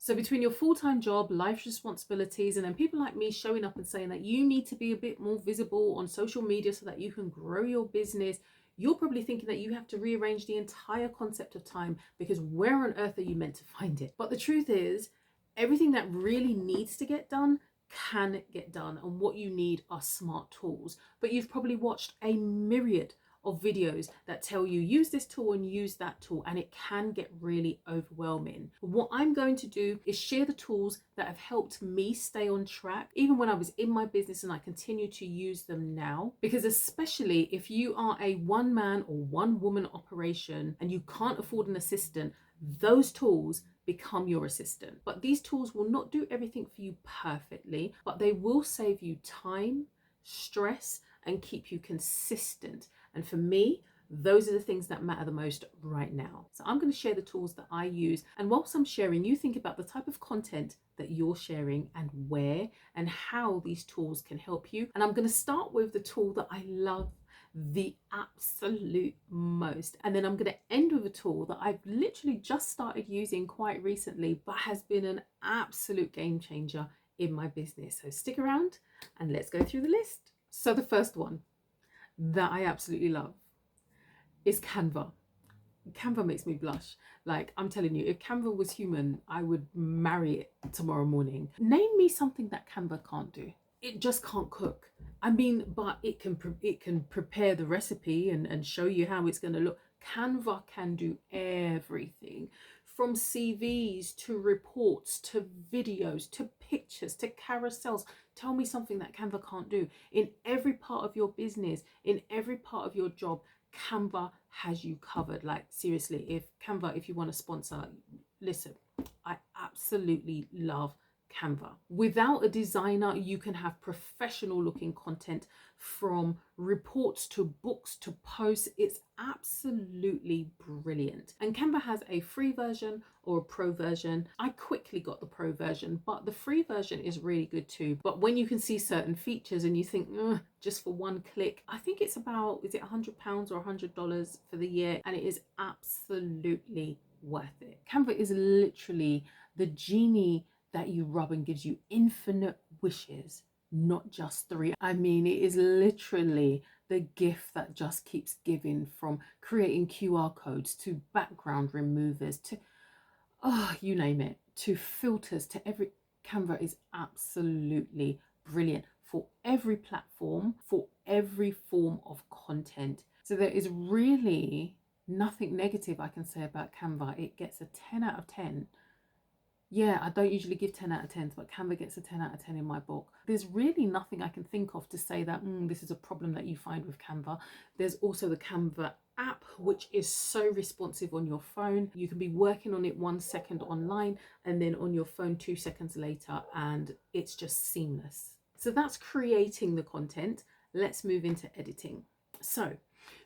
So between your full-time job, life responsibilities, and then people like me showing up and saying that you need to be a bit more visible on social media so that you can grow your business, you're probably thinking that you have to rearrange the entire concept of time, because where on earth are you meant to find it? But the truth is, everything that really needs to get done can get done, and what you need are smart tools. But you've probably watched a myriad of videos that tell you use this tool and use that tool, and it can get really overwhelming. What I'm going to do is share the tools that have helped me stay on track even when I was in my business, and I continue to use them now, because especially if you are a one man or one woman operation and you can't afford an assistant, those tools become your assistant. But these tools will not do everything for you perfectly, but they will save you time, stress, and keep you consistent. And for me, those are the things that matter the most right now. So I'm going to share the tools that I use. And whilst I'm sharing, you think about the type of content that you're sharing and where and how these tools can help you. And I'm going to start with the tool that I love the absolute most. And then I'm going to end with a tool that I've literally just started using quite recently, but has been an absolute game changer in my business. So stick around and let's go through the list. So the first one that I absolutely love is Canva. Canva makes me blush. Like, I'm telling you, if Canva was human, I would marry it tomorrow morning. Name me something that Canva can't do. It just can't cook. I mean, but it can prepare the recipe and show you how it's going to look. Canva can do everything, from CVs to reports to videos to pictures to carousels. Tell me something that Canva can't do. In every part of your business, in every part of your job, Canva has you covered. Like, seriously, if Canva, if you want to sponsor, listen, I absolutely love Canva. Without a designer, you can have professional looking content, from reports to books to posts. It's absolutely brilliant. And Canva has a free version or a pro version. I quickly got the pro version, but the free version is really good too. But when you can see certain features and you think, just for one click, I think it's about, is it £100 or $100 for the year? And it is absolutely worth it. Canva is literally the genie that you rub and gives you infinite wishes, not just 3. I mean, it is literally the gift that just keeps giving, from creating QR codes to background removers to, you name it, to filters, to every. Canva is absolutely brilliant for every platform, for every form of content. So there is really nothing negative I can say about Canva. It gets a 10 out of 10. Yeah, I don't usually give 10 out of 10s, but Canva gets a 10 out of 10 in my book. There's really nothing I can think of to say that this is a problem that you find with Canva. There's also the Canva app, which is so responsive on your phone. You can be working on it 1 second online and then on your phone 2 seconds later, and it's just seamless. So that's creating the content. Let's move into editing. So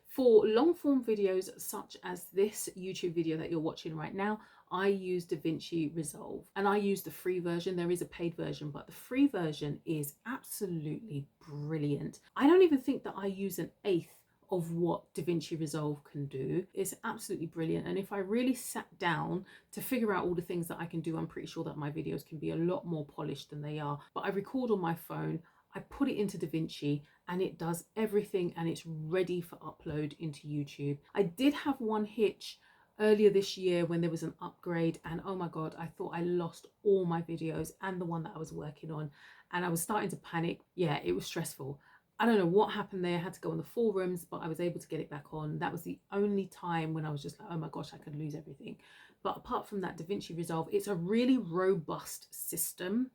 for long form videos such as this YouTube video that you're watching right now, I use Davinci Resolve, and I use the free version. There is a paid version, but the free version is absolutely brilliant. I don't even think that I use an eighth of what Davinci Resolve can do. It's absolutely brilliant. And if I really sat down to figure out all the things that I can do, I'm pretty sure that my videos can be a lot more polished than they are. But I record on my phone, I put it into Davinci, and it does everything, and it's ready for upload into YouTube. I did have one hitch earlier this year when there was an upgrade, and oh my god, I thought I lost all my videos and the one that I was working on, and I was starting to panic. Yeah, it was stressful. I don't know what happened there. I had to go on the forums, but I was able to get it back on. That was the only time when I was just like, oh my gosh, I could lose everything. But apart from that, Davinci Resolve, it's a really robust system,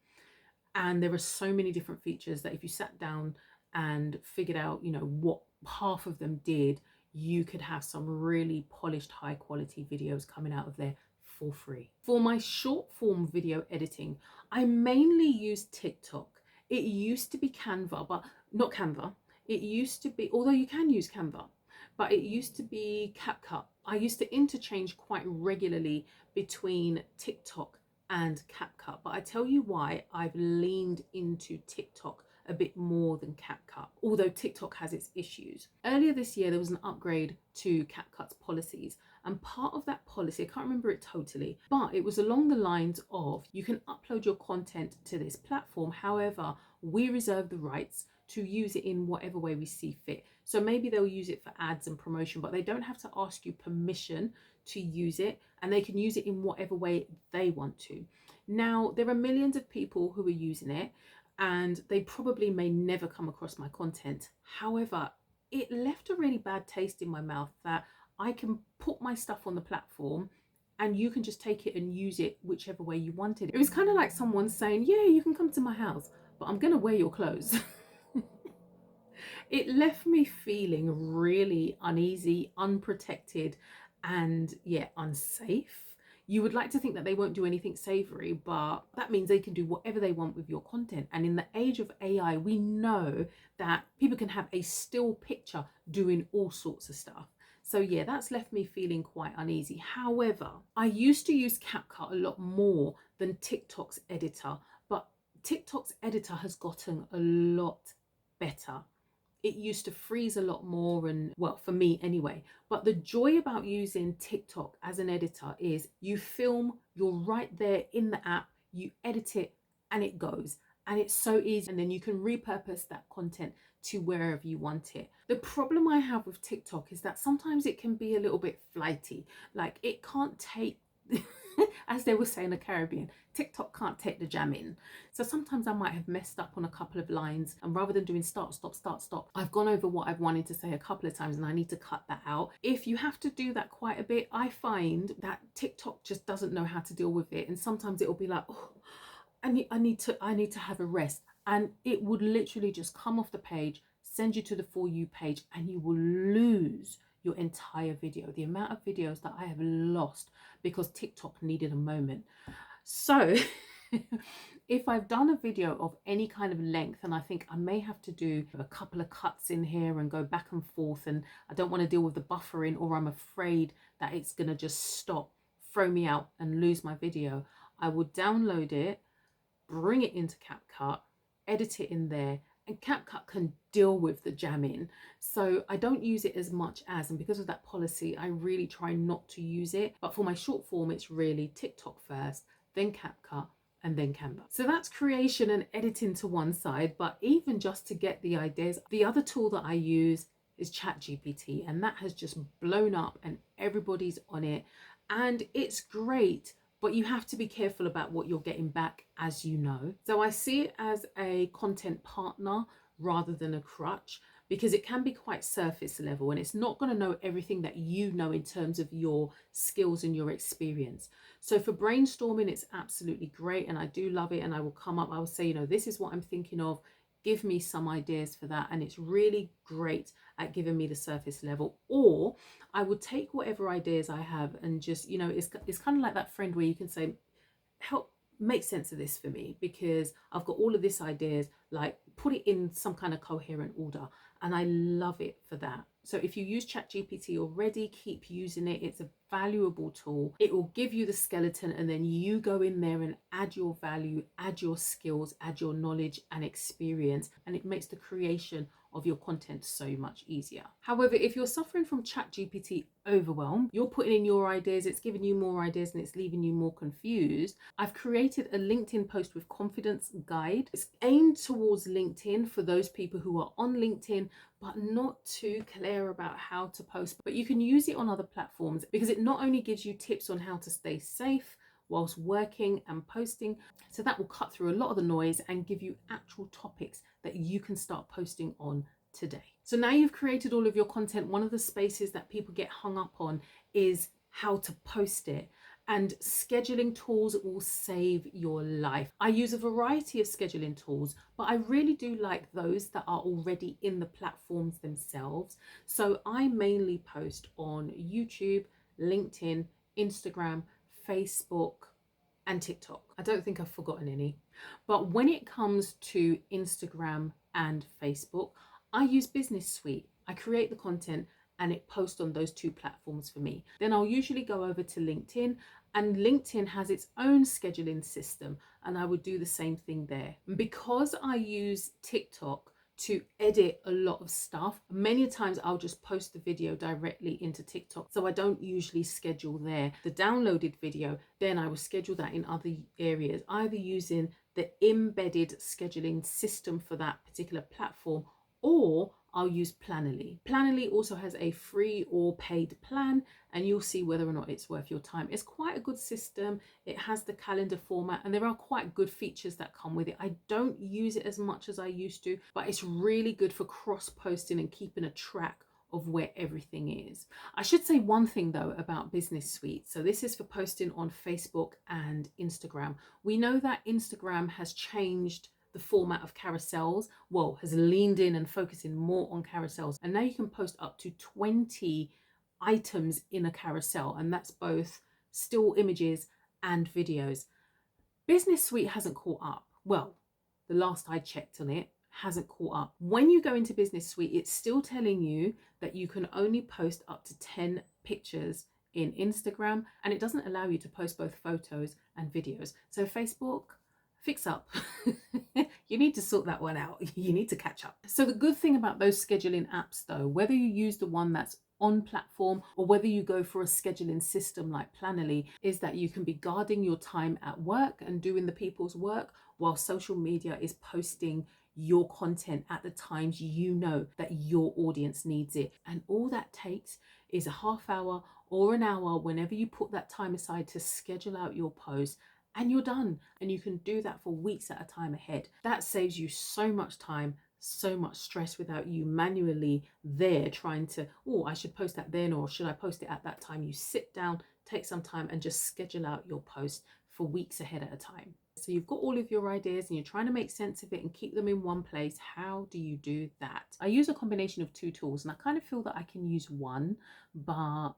and there are so many different features that if you sat down and figured out, what half of them did, you could have some really polished, high quality videos coming out of there for free. For my short form video editing, I mainly use TikTok. It used to be Canva, but not Canva. It used to be, although you can use Canva, but it used to be Capcut. I used to interchange quite regularly between TikTok and Capcut, but I tell you why I've leaned into TikTok a bit more than Capcut, although TikTok has its issues. Earlier this year, there was an upgrade to Capcut's policies, And part of that policy, I can't remember it totally, but it was along the lines of you can upload your content to this platform. However, we reserve the rights to use it in whatever way we see fit. So maybe they'll use it for ads and promotion, but they don't have to ask you permission to use it, and they can use it in whatever way they want to. Now, there are millions of people who are using it, and they probably may never come across my content. However, it left a really bad taste in my mouth that I can put my stuff on the platform and you can just take it and use it whichever way you wanted. It was kind of like someone saying, yeah, you can come to my house, but I'm going to wear your clothes. It left me feeling really uneasy, unprotected, and yeah, unsafe. You would like to think that they won't do anything savory, but that means they can do whatever they want with your content. And in the age of AI, we know that people can have a still picture doing all sorts of stuff. So yeah, that's left me feeling quite uneasy. However, I used to use Capcut a lot more than TikTok's editor, but TikTok's editor has gotten a lot better. It used to freeze a lot more, and well, for me anyway. But the joy about using TikTok as an editor is you film, you're right there in the app, you edit it, and it goes. And it's so easy. And then you can repurpose that content to wherever you want it. The problem I have with TikTok is that sometimes it can be a little bit flighty. Like it can't take as they would say in the Caribbean, TikTok can't take the jam in. So sometimes I might have messed up on a couple of lines, and rather than doing start, stop, I've gone over what I've wanted to say a couple of times and I need to cut that out. If you have to do that quite a bit, I find that TikTok just doesn't know how to deal with it. And sometimes it'll be like, oh, I need to have a rest. And it would literally just come off the page, send you to the For You page, and you will lose your entire video. The amount of videos that I have lost because TikTok needed a moment. So if I've done a video of any kind of length and I think I may have to do a couple of cuts in here and go back and forth, and I don't want to deal with the buffering, or I'm afraid that it's going to just stop, throw me out and lose my video, I will download it, bring it into Capcut, edit it in there, and Capcut can deal with the jamming. So I don't use it as much as, and because of that policy, I really try not to use it. But for my short form, it's really TikTok first, then Capcut, and then Canva. So that's creation and editing to one side. But even just to get the ideas, the other tool that I use is ChatGPT, and that has just blown up and everybody's on it. And it's great, but you have to be careful about what you're getting back, as you know. So I see it as a content partner rather than a crutch, because it can be quite surface level and it's not going to know everything that you know in terms of your skills and your experience. So for brainstorming, it's absolutely great, and I do love it. And I will come up, I will say, you know, this is what I'm thinking of, give me some ideas for that. And it's really great at giving me the surface level. Or I would take whatever ideas I have and just, you know, it's kind of like that friend where you can say, help make sense of this for me, because I've got all of these ideas, like put it in some kind of coherent order. And I love it for that. So if you use ChatGPT already, keep using it. It's a valuable tool. It will give you the skeleton, and then you go in there and add your value, add your skills, add your knowledge and experience, and it makes the creation of your content so much easier. However, if you're suffering from ChatGPT overwhelm, you're putting in your ideas, it's giving you more ideas and it's leaving you more confused, I've created a LinkedIn post with confidence guide. It's aimed towards LinkedIn for those people who are on LinkedIn but not too clear about how to post. But you can use it on other platforms, because it not only gives you tips on how to stay safe whilst working and posting, so that will cut through a lot of the noise and give you actual topics that you can start posting on today. So now you've created all of your content, one of the spaces that people get hung up on is how to post it. And scheduling tools will save your life. I use a variety of scheduling tools, but I really do like those that are already in the platforms themselves. So I mainly post on YouTube, LinkedIn, Instagram, Facebook, and TikTok. I don't think I've forgotten any. But when it comes to Instagram and Facebook, I use Business Suite. I create the content and it posts on those two platforms for me. Then I'll usually go over to LinkedIn, and LinkedIn has its own scheduling system, and I would do the same thing there. Because I use TikTok to edit a lot of stuff. Many times I'll just post the video directly into TikTok, so I don't usually schedule there. The downloaded video, then I will schedule that in other areas, either using the embedded scheduling system for that particular platform, or I'll use Planoly. Planoly also has a free or paid plan, and you'll see whether or not it's worth your time. It's quite a good system. It has the calendar format, and there are quite good features that come with it. I don't use it as much as I used to, but it's really good for cross-posting and keeping a track of where everything is. I should say one thing though about Business Suite. So this is for posting on Facebook and Instagram. We know that Instagram has changed the format of carousels, well, has leaned in and focusing more on carousels, and now you can post up to 20 items in a carousel, and that's both still images and videos. Business Suite hasn't caught up. Well, the last I checked on it, hasn't caught up. When you go into Business Suite, it's still telling you that you can only post up to 10 pictures in Instagram, and it doesn't allow you to post both photos and videos. So Facebook, fix up. You need to sort that one out. You need to catch up. So the good thing about those scheduling apps though, whether you use the one that's on platform or whether you go for a scheduling system like Planoly, is that you can be guarding your time at work and doing the people's work while social media is posting your content at the times you know that your audience needs it. And all that takes is a half hour or an hour whenever you put that time aside to schedule out your post, and you're done. And you can do that for weeks at a time ahead. That saves you so much time, so much stress, without you manually there trying to, oh, I should post that then, or should I post it at that time? You sit down, take some time and just schedule out your post for weeks ahead at a time. So you've got all of your ideas and you're trying to make sense of it and keep them in one place. How do you do that? I use a combination of two tools, and I kind of feel that I can use one, but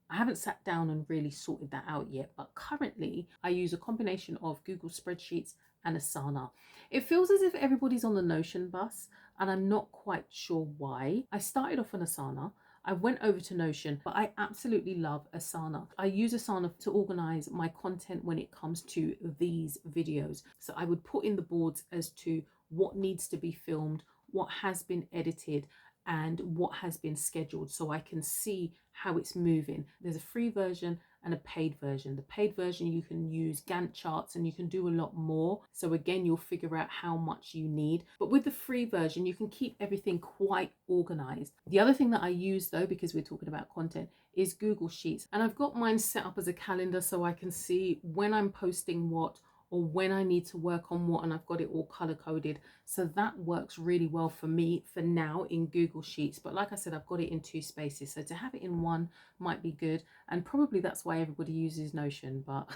I haven't sat down and really sorted that out yet. But currently I use a combination of Google Spreadsheets and Asana. It feels as if everybody's on the Notion bus, and I'm not quite sure why. I started off on Asana, I went over to Notion, but I absolutely love Asana. I use Asana to organize my content when it comes to these videos. So I would put in the boards as to what needs to be filmed, what has been edited, and what has been scheduled, so I can see how it's moving. There's a free version and a paid version. The paid version, you can use Gantt charts and you can do a lot more. So again, you'll figure out how much you need. But with the free version, you can keep everything quite organized. The other thing that I use though, because we're talking about content, is Google Sheets. And I've got mine set up as a calendar so I can see when I'm posting what, or when I need to work on what, and I've got it all color coded. So that works really well for me for now in Google Sheets. But like I said, I've got it in two spaces. So to have it in one might be good. And probably that's why everybody uses Notion. But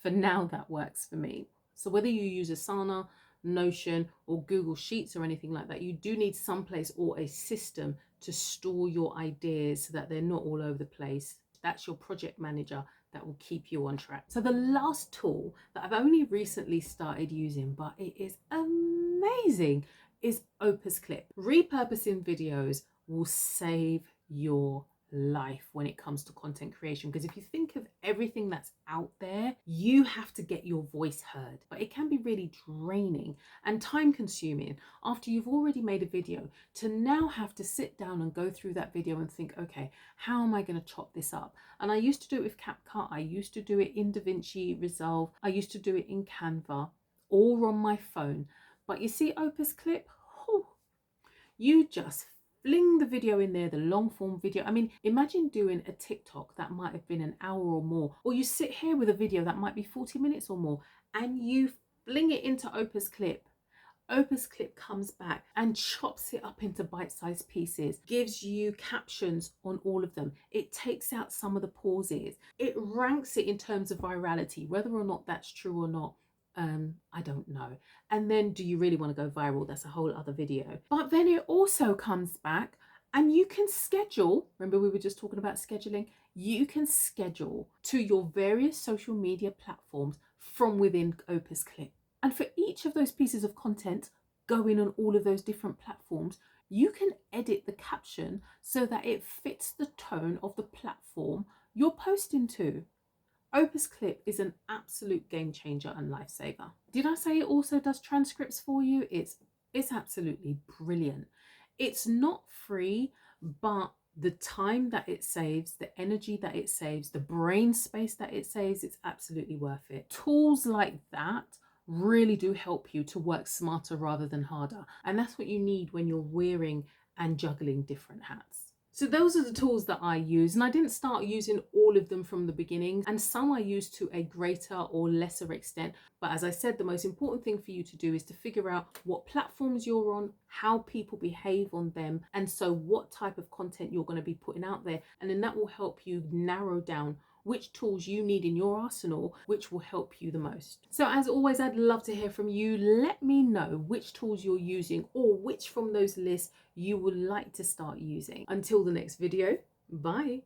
for now, that works for me. So whether you use Asana, Notion, or Google Sheets or anything like that, you do need some place or a system to store your ideas so that they're not all over the place. That's your project manager that will keep you on track. So the last tool that I've only recently started using, but it is amazing, is Opus Clip. Repurposing videos will save your life when it comes to content creation, because if you think of everything that's out there, you have to get your voice heard, but it can be really draining and time consuming after you've already made a video to now have to sit down and go through that video and think, okay, how am I going to chop this up? And I used to do it with Capcut, I used to do it in Davinci Resolve, I used to do it in Canva, all on my phone. But you see Opus Clip, you just fling the video in there, the long form video. I mean, imagine doing a TikTok that might have been an hour or more, or you sit here with a video that might be 40 minutes or more, and you fling it into Opus Clip. Opus Clip comes back and chops it up into bite-sized pieces, gives you captions on all of them. It takes out some of the pauses. It ranks it in terms of virality, whether or not that's true or not. I don't know. And then do you really want to go viral? That's a whole other video. But then it also comes back and you can schedule. Remember we were just talking about scheduling? You can schedule to your various social media platforms from within Opus Clip. And for each of those pieces of content going on all of those different platforms, you can edit the caption so that it fits the tone of the platform you're posting to. Opus Clip is an absolute game changer and lifesaver. Did I say it also does transcripts for you? It's It's absolutely brilliant. It's not free, but the time that it saves, the energy that it saves, the brain space that it saves, it's absolutely worth it. Tools like that really do help you to work smarter rather than harder. And that's what you need when you're wearing and juggling different hats. So those are the tools that I use, and I didn't start using all of them from the beginning, and some I use to a greater or lesser extent. But as I said, the most important thing for you to do is to figure out what platforms you're on, how people behave on them, and so what type of content you're going to be putting out there. And then that will help you narrow down which tools you need in your arsenal, which will help you the most. So as always, I'd love to hear from you. Let me know which tools you're using or which from those lists you would like to start using. Until the next video, bye.